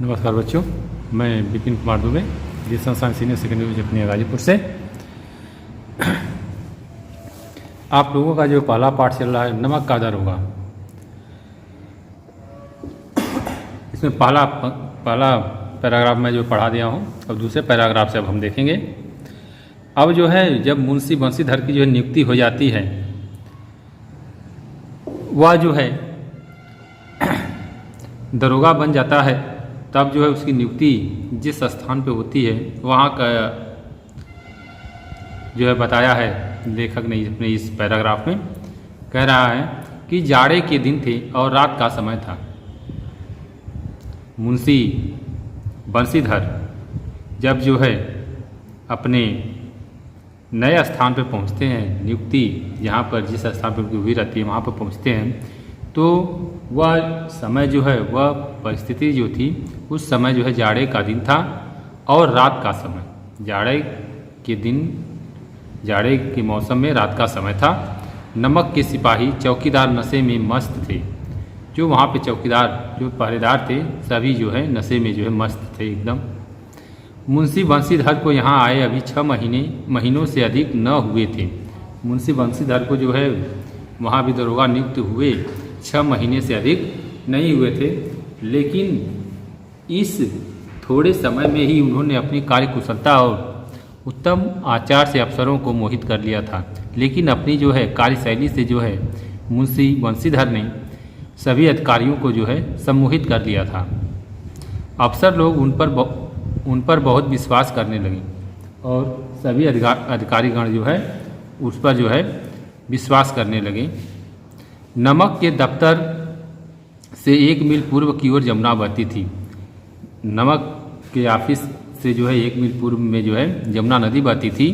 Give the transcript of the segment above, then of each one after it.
नमस्कार बच्चों, मैं विपिन कुमार दुबे जिस संस्थान सीनियर सेकेंडरी जपनिया गाजीपुर से। आप लोगों का जो पहला पाठ चल रहा है नमक का दरोगा, इसमें पहला पैराग्राफ मैं जो पढ़ा दिया हूँ, अब दूसरे पैराग्राफ से अब हम देखेंगे। अब जो है जब मुंशी बंसीधर की जो है नियुक्ति हो जाती है, वह जो है दरोगा बन जाता है, तब जो है उसकी नियुक्ति जिस स्थान पे होती है वहाँ का जो है बताया है लेखक ने अपने इस पैराग्राफ में। कह रहा है कि जाड़े के दिन थे और रात का समय था। मुंशी बंसीधर जब जो है अपने नए स्थान पर पहुँचते हैं, नियुक्ति जहाँ पर जिस स्थान पर उनकी हुई रहती है वहाँ पर पहुँचते हैं, तो वह समय जो है वह परिस्थिति जो थी उस समय जो है जाड़े का दिन था और रात का समय, जाड़े के मौसम में रात का समय था। नमक के सिपाही चौकीदार नशे में मस्त थे। जो वहाँ पे चौकीदार जो पहरेदार थे सभी जो है नशे में जो है मस्त थे एकदम। मुंशी बंसीधर को यहाँ आए अभी 6 महीनों से अधिक न हुए थे। मुंशी बंसीधर को जो है वहाँ भी दरोगा नियुक्त हुए 6 महीने से अधिक नहीं हुए थे, लेकिन इस थोड़े समय में ही उन्होंने अपनी कार्यकुशलता और उत्तम आचार से अफसरों को मोहित कर लिया था। लेकिन अपनी जो है कार्यशैली से जो है मुंशी बंसीधर ने सभी अधिकारियों को जो है सम्मोहित कर लिया था। अफसर लोग उन पर बहुत विश्वास करने लगे और सभी अधिकारीगण जो है उस पर जो है विश्वास करने लगे। नमक के दफ्तर से 1 मील पूर्व की ओर यमुना बहती थी। नमक के ऑफिस से जो है 1 मील पूर्व में जो है यमुना नदी बहती थी।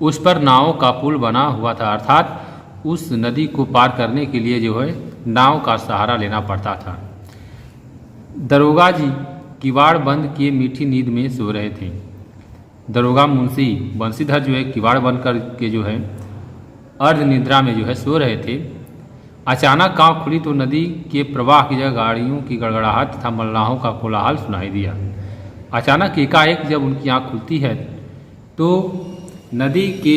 उस पर नावों का पुल बना हुआ था, अर्थात उस नदी को पार करने के लिए जो है नाव का सहारा लेना पड़ता था। दरोगा जी किवाड़ बंद किए मीठी नींद में सो रहे थे। दरोगा मुंशी बंसीधर जो है किवाड़ बंद करके जो है अर्ध निद्रा में जो है सो रहे थे। अचानक आँख खुली तो नदी के प्रवाह की जगह गाड़ियों की गड़गड़ाहट तथा मल्लाहों का कोलाहल सुनाई दिया। अचानक एकाएक जब उनकी आँख खुलती है तो नदी के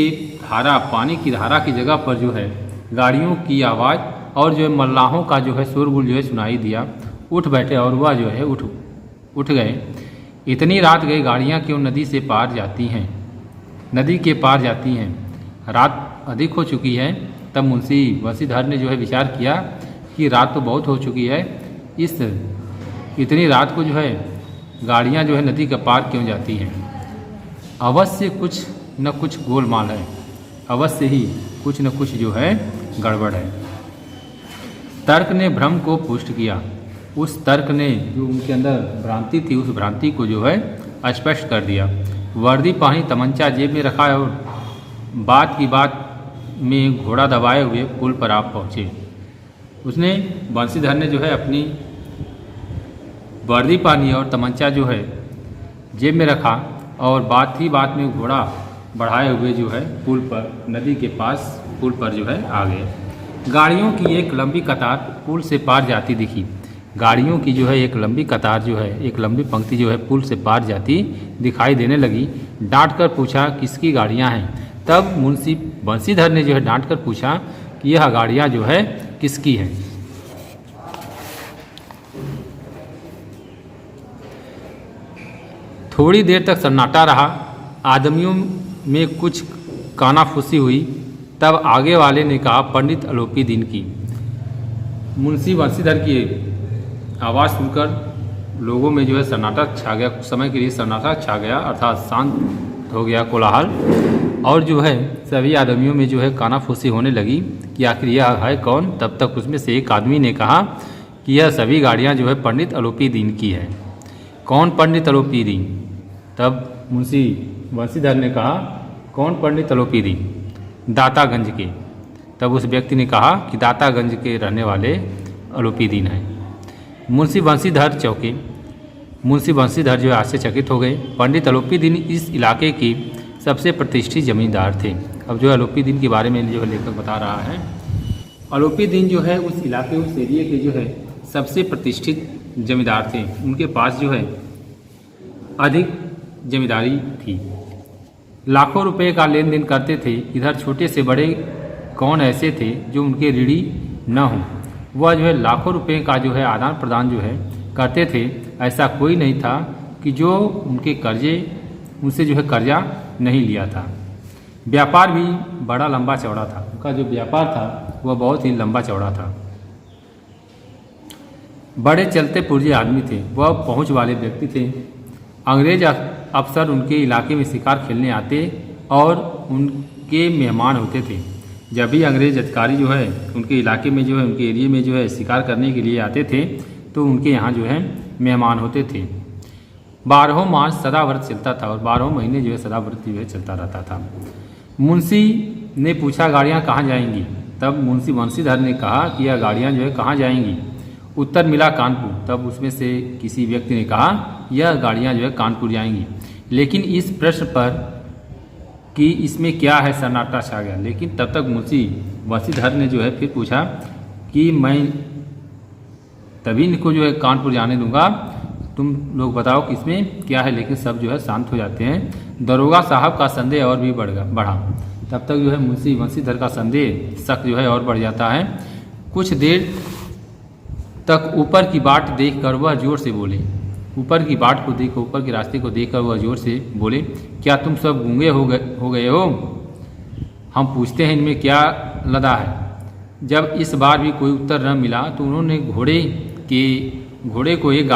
पानी की धारा की जगह पर जो है गाड़ियों की आवाज़ और जो है मल्लाहों का जो है शोरगुल जो है सुनाई दिया। उठ बैठे और वह जो है उठ गए। इतनी रात गई, गाड़ियाँ क्यों नदी से पार जाती हैं, नदी के पार जाती हैं, रात अधिक हो चुकी है। तब मुंशी बंसीधर ने जो है विचार किया कि रात तो बहुत हो चुकी है, इस इतनी रात को जो है गाड़ियाँ जो है नदी के पार क्यों जाती हैं। अवश्य कुछ न कुछ गोलमाल है, अवश्य ही कुछ न कुछ जो है गड़बड़ है। तर्क ने भ्रम को पुष्ट किया। उस तर्क ने जो उनके अंदर भ्रांति थी उस भ्रांति को जो है स्पष्ट कर दिया। वर्दी पहनी, तमंचा जेब में रखा और बात की बात में घोड़ा दबाए हुए पुल पर आप पहुँचे। उसने बंसीधर ने जो है अपनी वर्दी पहनी और तमंचा जो है जेब में रखा और बात ही बात में घोड़ा बढ़ाए हुए जो है पुल पर, नदी के पास पुल पर जो है आ गए। गाड़ियों की एक लंबी कतार पुल से पार जाती दिखी। गाड़ियों की जो है एक लंबी कतार जो है, एक लंबी पंक्ति जो है पुल से पार जाती दिखाई देने लगी। डांट कर पूछा किसकी गाड़ियाँ हैं। तब मुंशी बंसीधर ने जो है डांट कर पूछा कि यह गाड़ियाँ जो है किसकी हैं। थोड़ी देर तक सन्नाटा रहा। आदमियों में कुछ कानाफूसी हुई। तब आगे वाले ने कहा पंडित अलोपी दिन की। मुंशी बंसीधर की आवाज़ सुनकर लोगों में जो है सन्नाटा छा गया। कुछ समय के लिए सन्नाटा छा गया, अर्थात शांत हो गया कोलाहल, और जो है सभी आदमियों में जो है कानाफूसी होने लगी कि आखिर यह है कौन। तब तक उसमें से एक आदमी ने कहा कि यह सभी गाड़ियां जो है पंडित अलोपी दीन की है। कौन पंडित अलोपी दीन? तब मुंशी बंसीधर ने कहा कौन पंडित अलोपी दीन? दातागंज के। तब उस व्यक्ति ने कहा कि दातागंज के रहने वाले अलोपी दीन हैं। मुंशी बंसीधर चौंके। मुंशी बंसीधर जो है आश्चर्यचकित हो गए। पंडित अलोपी दीन इस इलाके की सबसे प्रतिष्ठित जमींदार थे। अब जो है अलोपी दीन के बारे में जो है लेखक बता रहा है। अलोपी दीन जो है उस इलाके, उस एरिए के जो है सबसे प्रतिष्ठित जमींदार थे उनके पास जो है अधिक जमींदारी थी, लाखों रुपए का लेन देन करते थे। इधर छोटे से बड़े कौन ऐसे थे जो उनके ऋणी न हों। वह जो है लाखों रुपए का जो है आदान प्रदान जो है करते थे। ऐसा कोई नहीं था कि जो उनसे जो है कर्जा नहीं लिया था। व्यापार भी बड़ा लंबा चौड़ा था। उनका जो व्यापार था वह बहुत ही लंबा चौड़ा था। बड़े चलते पुर्जे आदमी थे, वह पहुंच वाले व्यक्ति थे। अंग्रेज अफसर उनके इलाके में शिकार खेलने आते और उनके मेहमान होते थे। जब भी अंग्रेज अधिकारी जो है उनके इलाके में जो है उनके एरिया में जो है शिकार करने के लिए आते थे तो उनके यहाँ जो है मेहमान होते थे। 12 मास सदाव्रत चलता था और 12 महीने जो है सदाव्रत जो है चलता रहता था। मुंशी ने पूछा गाड़ियाँ कहाँ जाएंगी। तब मुंशी बंशीधर ने कहा कि यह गाड़ियाँ जो है कहाँ जाएंगी। उत्तर मिला कानपुर। तब उसमें से किसी व्यक्ति ने कहा यह गाड़ियाँ जो है कानपुर जाएंगी। लेकिन इस प्रश्न पर कि इसमें क्या है सन्नाटा छा गया। लेकिन तब तक मुंशी बंशीधर ने जो है फिर पूछा कि मैं तभी इनको जो है कानपुर जाने दूंगा, तुम लोग बताओ कि इसमें क्या है। लेकिन सब जो है शांत हो जाते हैं। दरोगा साहब का संदेह और भी बढ़ा। तब तक जो है मुंशी बंशीधर का संदेह शक जो है और बढ़ जाता है। कुछ देर तक ऊपर की बाट देखकर वह जोर से बोले, ऊपर की बाट को देखकर, ऊपर के रास्ते को देखकर वह जोर से बोले, क्या तुम सब गूंगे हो गए हो? हम पूछते हैं इनमें क्या लदा है। जब इस बार भी कोई उत्तर न मिला तो उन्होंने घोड़े को एक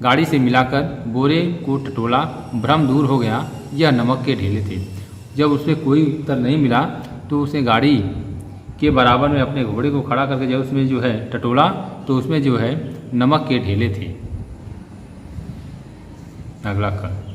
गाड़ी से मिलाकर बोरे को टटोला। भ्रम दूर हो गया, यह नमक के ढेले थे। जब उसमें कोई उत्तर नहीं मिला तो उसने गाड़ी के बराबर में अपने घोड़े को खड़ा करके जब उसमें जो है टटोला तो उसमें जो है नमक के ढेले थे। अगला कर